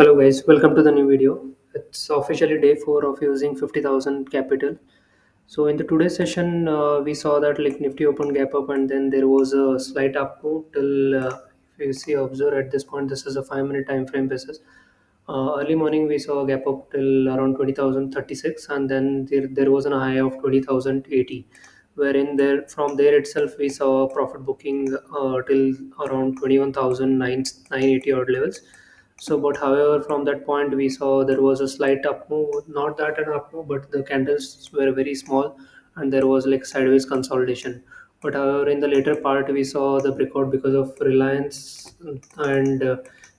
Hello guys, welcome to the new video. It's officially day 4 of using 50,000 capital. So in the today's session, we saw that like Nifty opened gap up and then there was a slight up move till if you see observe at this point, this is a 5 minute time frame basis. Early morning we saw a gap up till around 20,036 and then there was a high of 20,080, wherein there from there itself we saw profit booking till around 21,980 odd levels. So, but however, from that point we saw there was a slight up move, not that an up move, but the candles were very small and there was like sideways consolidation. But however, in the later part, we saw the breakout because of Reliance and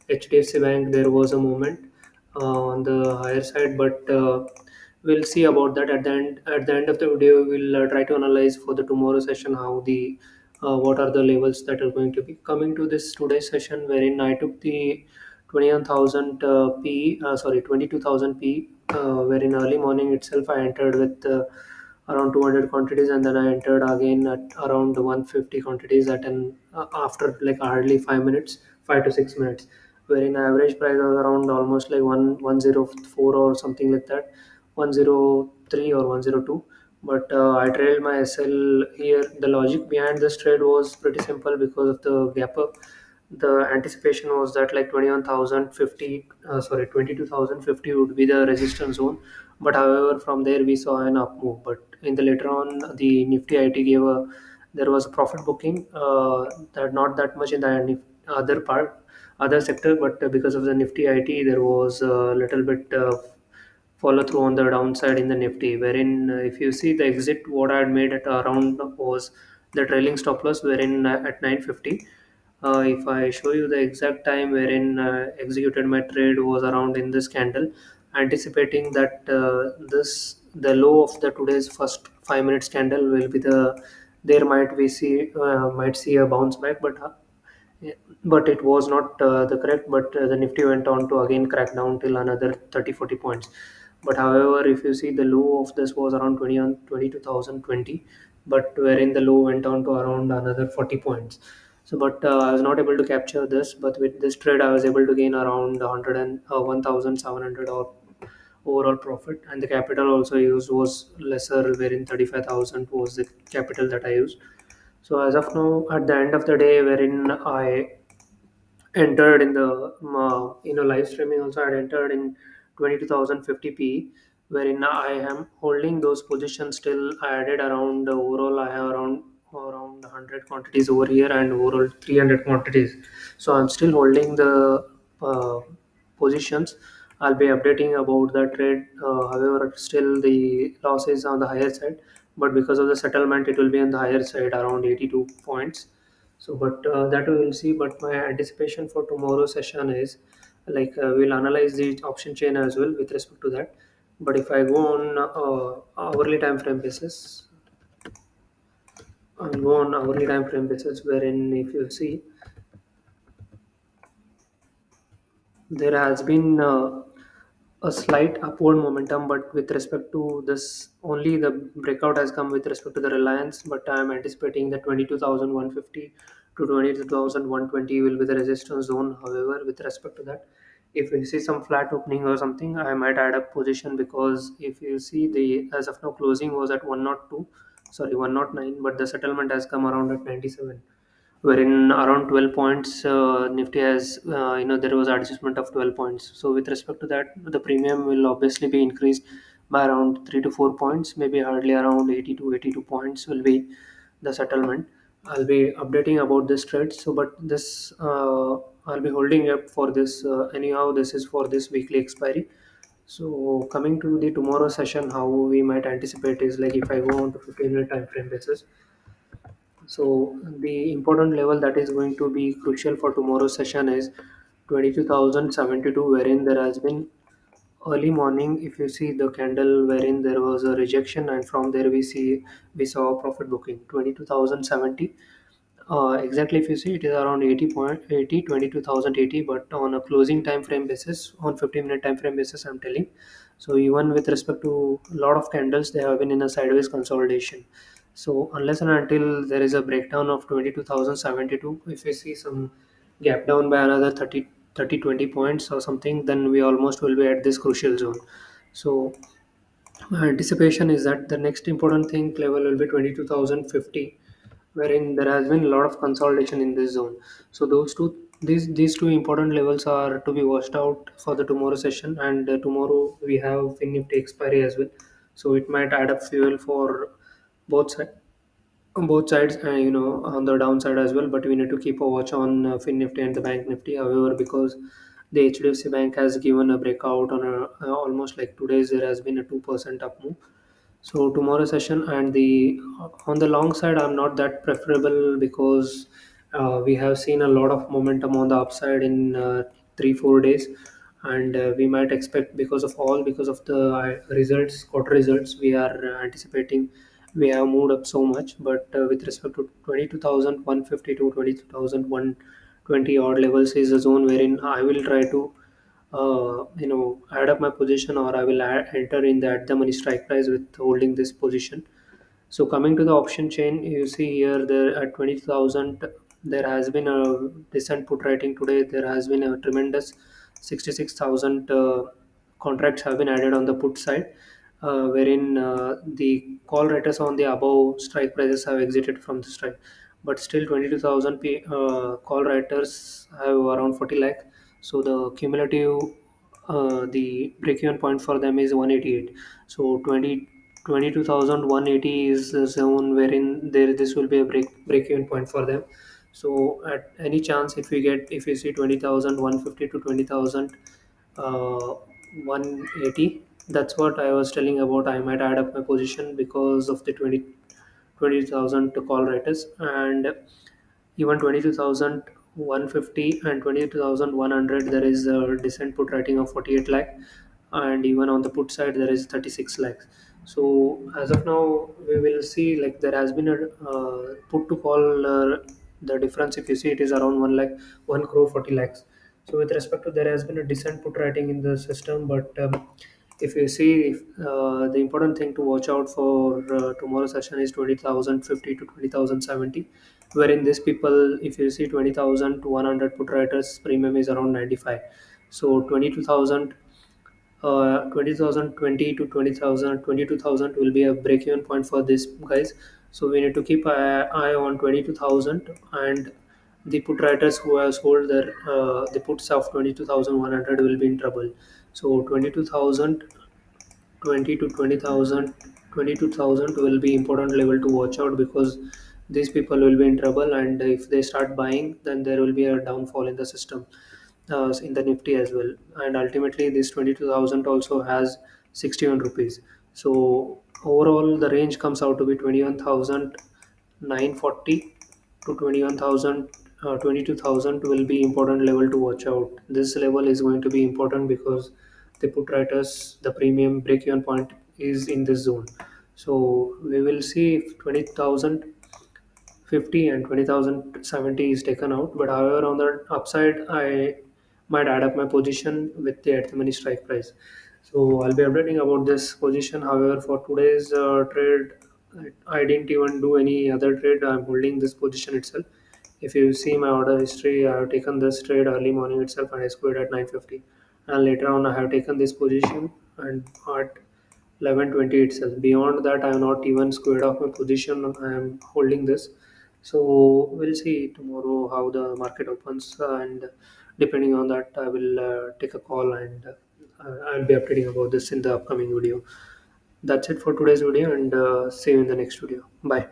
HDFC Bank. There was a movement on the higher side, but we'll see about that at the end. At the end of the video, we'll try to analyze for the tomorrow session how the what are the levels that are going to be coming to this today's session, wherein I took the 21,000 P, sorry, 22,000 P, wherein early morning itself I entered with around 200 quantities and then I entered again at around 150 quantities at an after like hardly 5 minutes, 5 to 6 minutes, wherein average price was around almost like 104 or something like that, 103 or 102. But I trailed my SL here. The logic behind this trade was pretty simple because of the gap up. The anticipation was that like 21,050, sorry, 22,050 would be the resistance zone. But however, from there we saw an up move. But in the later on, the Nifty IT gave a there was a profit booking, that not that much in the other part, other sector, but because of the Nifty IT, there was a little bit follow through on the downside in the Nifty, wherein if you see the exit, what I had made at around was the trailing stop loss, wherein at 950. If I show you the exact time wherein executed my trade was around in this candle, anticipating that this the low of the today's first 5 minutes candle will be the there might see a bounce back, yeah, but it was not the correct. But the Nifty went on to again crack down till another 30-40 points. But however, if you see the low of this was around 22,020, but wherein the low went down to around another 40 points. So, but I was not able to capture this. But with this trade, I was able to gain around 100 and 1,700 or overall profit, and the capital also used was lesser, wherein 35,000 was the capital that I used. So as of now, at the end of the day, wherein I entered in the live streaming also, I had entered in 22,050p, wherein I am holding those positions till I added around overall I have around 100 quantities over here and overall 300 quantities. So I'm still holding the uh, positions. I'll be updating about the trade. However, still the loss is on the higher side, but because of the settlement, it will be on the higher side around 82 points. So, but that we will see. But my anticipation for tomorrow's session is like we'll analyze the option chain as well with respect to that. But if I go on hourly time frame basis, I'll go on hourly time frame basis, wherein if you see there has been a slight upward momentum, but with respect to this, only the breakout has come with respect to the Reliance. But I am anticipating that 22,150 to 22,120 will be the resistance zone. However, with respect to that, if we see some flat opening or something, I might add up position, because if you see the as of now closing was at 102, sorry, 109, but the settlement has come around at 97, wherein around 12 points Nifty has there was adjustment of 12 points. So with respect to that, the premium will obviously be increased by around 3 to 4 points, maybe hardly around 80 to 82 points will be the settlement. I'll be updating about this trade. So but this I'll be holding up for this anyhow. This is for this weekly expiry. So coming to the tomorrow session, how we might anticipate is like if I go on to 15-minute time frame basis. So the important level that is going to be crucial for tomorrow's session is 22,072, wherein there has been early morning. If you see the candle wherein there was a rejection, and from there we saw a profit booking 22,070. Exactly, if you see it is around 80.80, 22,080, but on a closing time frame basis, on 15-minute time frame basis, I'm telling. So even with respect to a lot of candles, they have been in a sideways consolidation. So unless and until there is a breakdown of 22,072, if you see some gap down by another 30 30-20 points or something, then we almost will be at this crucial zone. So my anticipation is that the next important thing level will be 22,050, wherein there has been a lot of consolidation in this zone. So these two important levels are to be watched out for the tomorrow session, and tomorrow we have Nifty expiry as well. So it might add up fuel for both sides on both sides, on the downside as well. But we need to keep a watch on Fin Nifty and the Bank Nifty. However, because the HDFC Bank has given a breakout on almost like 2 days, there has been a 2% up move. So tomorrow session and the on the long side, I'm not that preferable because we have seen a lot of momentum on the upside in 3-4 days, and we might expect because of the results, quarter results, we are anticipating we have moved up so much. But with respect to 22,150 to 22,120 odd levels is a zone wherein I will try to add up my position, or I will enter in the at the money strike price with holding this position. So coming to the option chain, you see here there at 20,000, there has been a decent put writing today. There has been a tremendous 66,000 contracts have been added on the put side, wherein the call writers on the above strike prices have exited from the strike. But still 22,000 call writers have around 40 lakh. So the cumulative, the break-even point for them is 188. So 22,180 is the zone wherein there this will be a break-even point for them. So at any chance, if you see 20,150 to 20,000 uh, 180, that's what I was telling about. I might add up my position because of the 20,000 to call writers, and even 22,150 and 22,100, there is a decent put writing of 48 lakh, and even on the put side there is 36 lakhs. So as of now, we will see like there has been a put to call, the difference, if you see, it is around 1 lakh, 1 crore 40 lakhs. So with respect to, there has been a decent put writing in the system. But if you see, the important thing to watch out for tomorrow session is 20,050 to 20,070, wherein these people, if you see, 20,000 to 100 put writers premium is around 95. So 20,020 to 20,000, 22,000 will be a break-even point for these guys. So we need to keep an eye on 22,000, and the put writers who have sold their the puts of 22,100 will be in trouble. So 22,000 20 to 20,000, 22,000 will be important level to watch out, because these people will be in trouble, and if they start buying, then there will be a downfall in the system, in the Nifty as well. And ultimately this 22,000 also has 61 rupees. So overall the range comes out to be 21,940 to 21,000. 22,000 will be important level to watch out. This level is going to be important because the put writers, the premium break-even point is in this zone. So we will see if 20,050 and 20,070 is taken out. But however, on the upside, I might add up my position with the at the money strike price. So I'll be updating about this position. However, for today's trade, I didn't even do any other trade. I'm holding this position itself. If you see my order history, I have taken this trade early morning itself and I squared at 950. And later on, I have taken this position and at 1120 itself. Beyond that, I have not even squared off my position. I am holding this. So we'll see tomorrow how the market opens, and depending on that, I will take a call, and I'll be updating about this in the upcoming video. That's it for today's video, and see you in the next video. Bye.